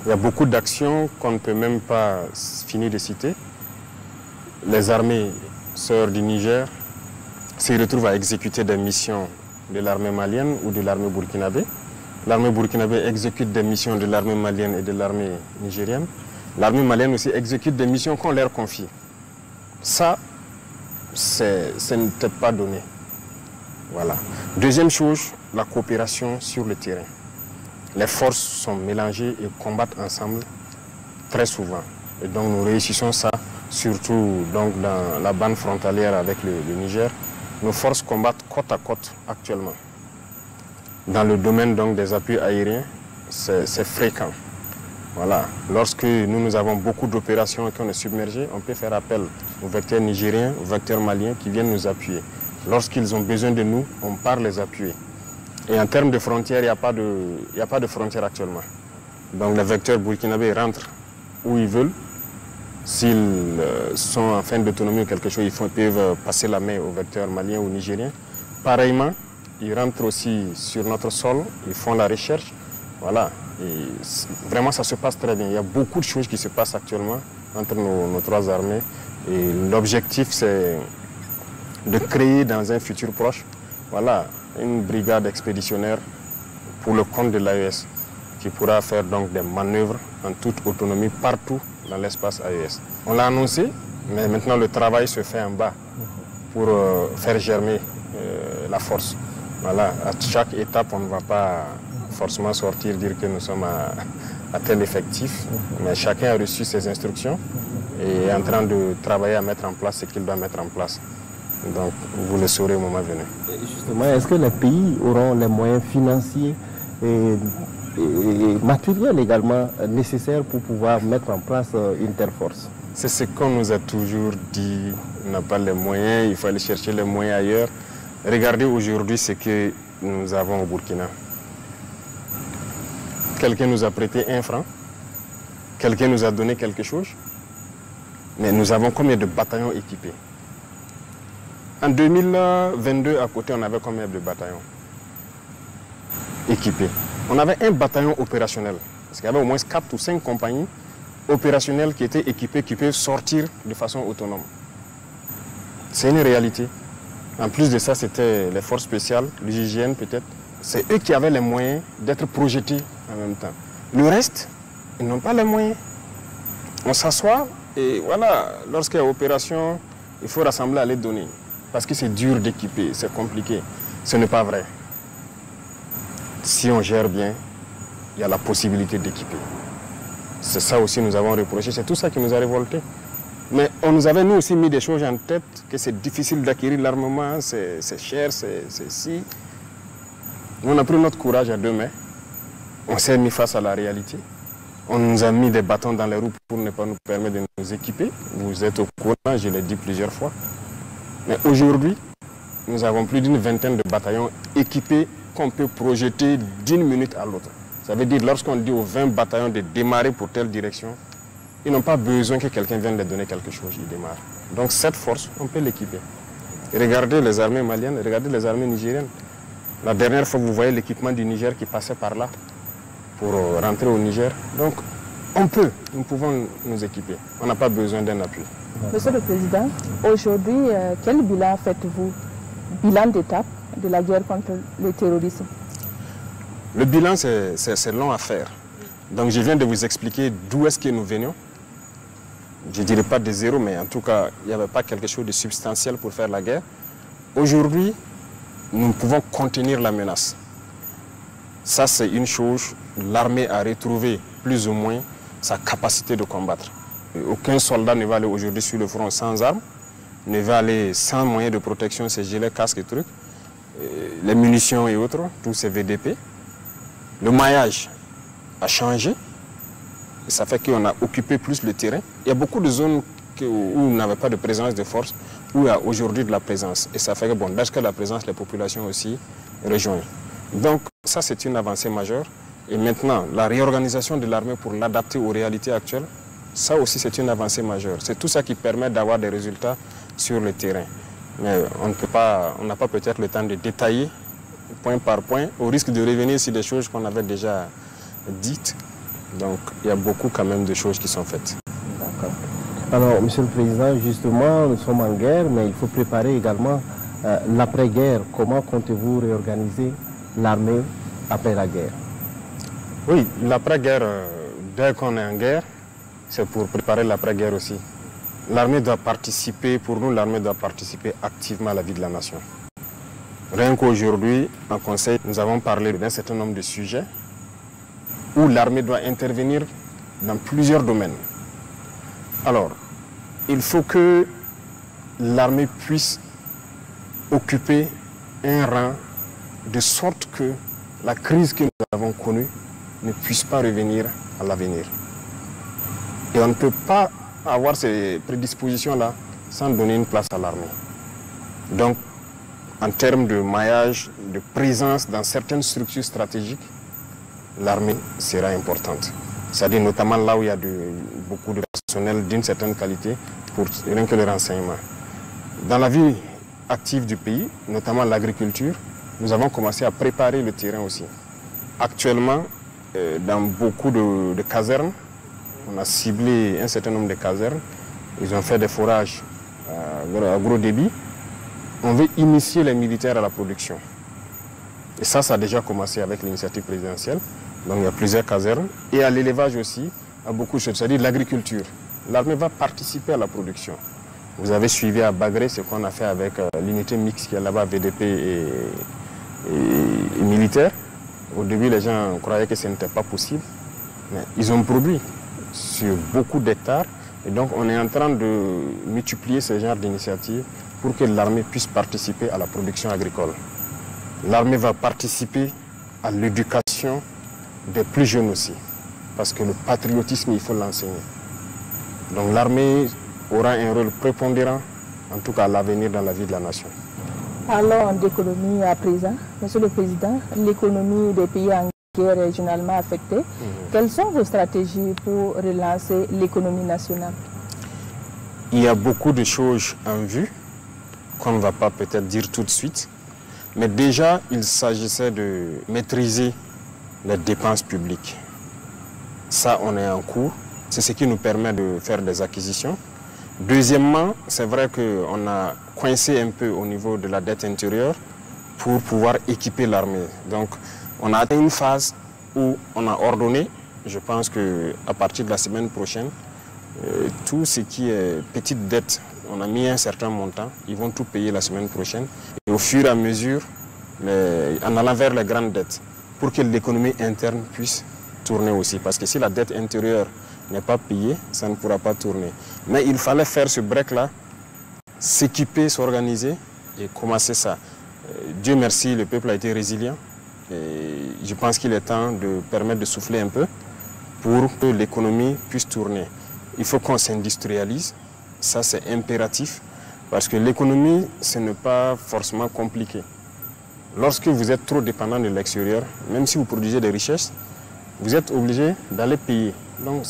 Il y a beaucoup d'actions qu'on ne peut même pas finir de citer. Les armées sœurs du Niger se retrouvent à exécuter des missions de l'armée malienne ou de l'armée burkinabé. L'armée burkinabé exécute des missions de l'armée malienne et de l'armée nigérienne. L'armée malienne aussi exécute des missions qu'on leur confie. Ça, ce n'était pas donné. Voilà. Deuxième chose, la coopération sur le terrain. Les forces sont mélangées et combattent ensemble très souvent. Et donc nous réussissons ça, surtout donc, dans la bande frontalière avec le Niger. Nos forces combattent côte à côte actuellement. Dans le domaine donc, des appuis aériens, c'est fréquent. Voilà. Lorsque nous avons beaucoup d'opérations et qu'on est submergé, on peut faire appel aux vecteurs nigériens, aux vecteurs maliens qui viennent nous appuyer. Lorsqu'ils ont besoin de nous, on part les appuyer. Et en termes de frontières, il n'y a pas de frontières actuellement. Donc les vecteurs burkinabés rentrent où ils veulent. S'ils sont en fin d'autonomie ou quelque chose, ils peuvent passer la main aux vecteurs maliens ou nigériens. Pareillement, ils rentrent aussi sur notre sol, ils font la recherche. Voilà. Et vraiment, ça se passe très bien. Il y a beaucoup de choses qui se passent actuellement entre nos trois armées. Et l'objectif, c'est de créer dans un futur proche, voilà, une brigade expéditionnaire pour le compte de l'AES qui pourra faire donc des manœuvres en toute autonomie partout dans l'espace AES. On l'a annoncé, mais maintenant le travail se fait en bas pour faire germer la force. Voilà, à chaque étape, on ne va pas forcément sortir, dire que nous sommes à tel effectif, mais chacun a reçu ses instructions et est en train de travailler à mettre en place ce qu'il doit mettre en place. Donc, vous le saurez au moment venu. Et justement, est-ce que les pays auront les moyens financiers et matériels également nécessaires pour pouvoir mettre en place une telle force? C'est ce qu'on nous a toujours dit. On n'a pas les moyens, il faut aller chercher les moyens ailleurs. Regardez aujourd'hui ce que nous avons au Burkina. Quelqu'un nous a prêté 1 franc, quelqu'un nous a donné quelque chose, mais nous avons combien de bataillons équipés? En 2022, à côté, on avait combien de bataillons équipés? On avait un bataillon opérationnel, parce qu'il y avait au moins 4 ou 5 compagnies opérationnelles qui étaient équipées, qui peuvent sortir de façon autonome. C'est une réalité. En plus de ça, c'était les forces spéciales, l'hygiène peut-être. C'est eux qui avaient les moyens d'être projetés en même temps. Le reste, ils n'ont pas les moyens. On s'assoit et voilà, lorsqu'il y a opération, il faut rassembler à les donner. Parce que c'est dur d'équiper, c'est compliqué. Ce n'est pas vrai. Si on gère bien, il y a la possibilité d'équiper. C'est ça aussi que nous avons reproché, c'est tout ça qui nous a révoltés. Mais on nous avait nous aussi mis des choses en tête, que c'est difficile d'acquérir l'armement, c'est cher, c'est si. On a pris notre courage à 2 mains, on s'est mis face à la réalité. On nous a mis des bâtons dans les roues pour ne pas nous permettre de nous équiper. Vous êtes au courant, je l'ai dit plusieurs fois. Mais aujourd'hui, nous avons plus d'une vingtaine de bataillons équipés qu'on peut projeter d'une minute à l'autre. Ça veut dire lorsqu'on dit aux 20 bataillons de démarrer pour telle direction, ils n'ont pas besoin que quelqu'un vienne leur donner quelque chose, ils démarrent. Donc cette force, on peut l'équiper. Regardez les armées maliennes, regardez les armées nigériennes. La dernière fois, vous voyez l'équipement du Niger qui passait par là pour rentrer au Niger. Donc nous pouvons nous équiper. On n'a pas besoin d'un appui. Monsieur le Président, aujourd'hui, quel bilan faites-vous? Bilan d'étape de la guerre contre le terrorisme? Le bilan, c'est long à faire. Donc je viens de vous expliquer d'où est-ce que nous venions. Je ne dirais pas de zéro, mais en tout cas, il n'y avait pas quelque chose de substantiel pour faire la guerre. Aujourd'hui, nous pouvons contenir la menace. Ça, c'est une chose. L'armée a retrouvé plus ou moins sa capacité de combattre. Aucun soldat ne va aller aujourd'hui sur le front sans armes, ne va aller sans moyens de protection, ses gilets, casques et trucs, les munitions et autres, tous ces VDP. Le maillage a changé, et ça fait qu'on a occupé plus le terrain. Il y a beaucoup de zones où on n'avait pas de présence de force, où il y a aujourd'hui de la présence. Et ça fait que, bon, dès que la présence, les populations aussi rejoignent. Donc ça, c'est une avancée majeure. Et maintenant, la réorganisation de l'armée pour l'adapter aux réalités actuelles, ça aussi, c'est une avancée majeure. C'est tout ça qui permet d'avoir des résultats sur le terrain. Mais on n'a pas peut-être le temps de détailler point par point, au risque de revenir sur des choses qu'on avait déjà dites. Donc il y a beaucoup quand même de choses qui sont faites. D'accord. Alors, Monsieur le Président, justement, nous sommes en guerre, mais il faut préparer également l'après-guerre. Comment comptez-vous réorganiser l'armée après la guerre? Oui, l'après-guerre, dès qu'on est en guerre, c'est pour préparer l'après-guerre aussi. L'armée doit participer, pour nous, l'armée doit participer activement à la vie de la nation. Rien qu'aujourd'hui, en Conseil, nous avons parlé d'un certain nombre de sujets où l'armée doit intervenir dans plusieurs domaines. Alors, il faut que l'armée puisse occuper un rang de sorte que la crise que nous avons connue ne puisse pas revenir à l'avenir. Et on ne peut pas avoir ces prédispositions-là sans donner une place à l'armée. Donc, en termes de maillage, de présence dans certaines structures stratégiques, l'armée sera importante. C'est-à-dire notamment là où il y a beaucoup de personnel d'une certaine qualité pour rien que le renseignement. Dans la vie active du pays, notamment l'agriculture, nous avons commencé à préparer le terrain aussi. Actuellement, dans beaucoup de casernes, on a ciblé un certain nombre de casernes. Ils ont fait des forages à gros débit. On veut initier les militaires à la production. Et ça a déjà commencé avec l'initiative présidentielle. Donc il y a plusieurs casernes. Et à l'élevage aussi, à beaucoup de choses, c'est-à-dire l'agriculture. L'armée va participer à la production. Vous avez suivi à Bagré ce qu'on a fait avec l'unité mixte qui est là-bas, VDP et militaire. Au début, les gens croyaient que ce n'était pas possible. Mais ils ont produit sur beaucoup d'hectares. Et donc on est en train de multiplier ce genre d'initiatives pour que l'armée puisse participer à la production agricole. L'armée va participer à l'éducation des plus jeunes aussi, parce que le patriotisme, il faut l'enseigner. Donc l'armée aura un rôle prépondérant, en tout cas à l'avenir dans la vie de la nation. Parlons d'économie à présent. Monsieur le Président, l'économie des pays en guerre est régionalement affectée. Quelles sont vos stratégies pour relancer l'économie nationale? Il y a beaucoup de choses en vue qu'on ne va pas peut-être dire tout de suite, mais déjà il s'agissait de maîtriser les dépenses publiques. Ça, on est en cours. C'est ce qui nous permet de faire des acquisitions. Deuxièmement, c'est vrai qu'on a coincé un peu au niveau de la dette intérieure pour pouvoir équiper l'armée. Donc, on a atteint une phase où on a ordonné, je pense qu'à partir de la semaine prochaine, tout ce qui est petite dette, on a mis un certain montant, ils vont tout payer la semaine prochaine. Et au fur et à mesure, en allant vers les grandes dettes, pour que l'économie interne puisse tourner aussi. Parce que si la dette intérieure n'est pas payée, ça ne pourra pas tourner. Mais il fallait faire ce break-là, s'équiper, s'organiser et commencer ça. Dieu merci, le peuple a été résilient. Et je pense qu'il est temps de permettre de souffler un peu pour que l'économie puisse tourner. Il faut qu'on s'industrialise, ça c'est impératif, parce que l'économie, ce n'est pas forcément compliqué. Lorsque vous êtes trop dépendant de l'extérieur, même si vous produisez des richesses, vous êtes obligé d'aller payer. Donc,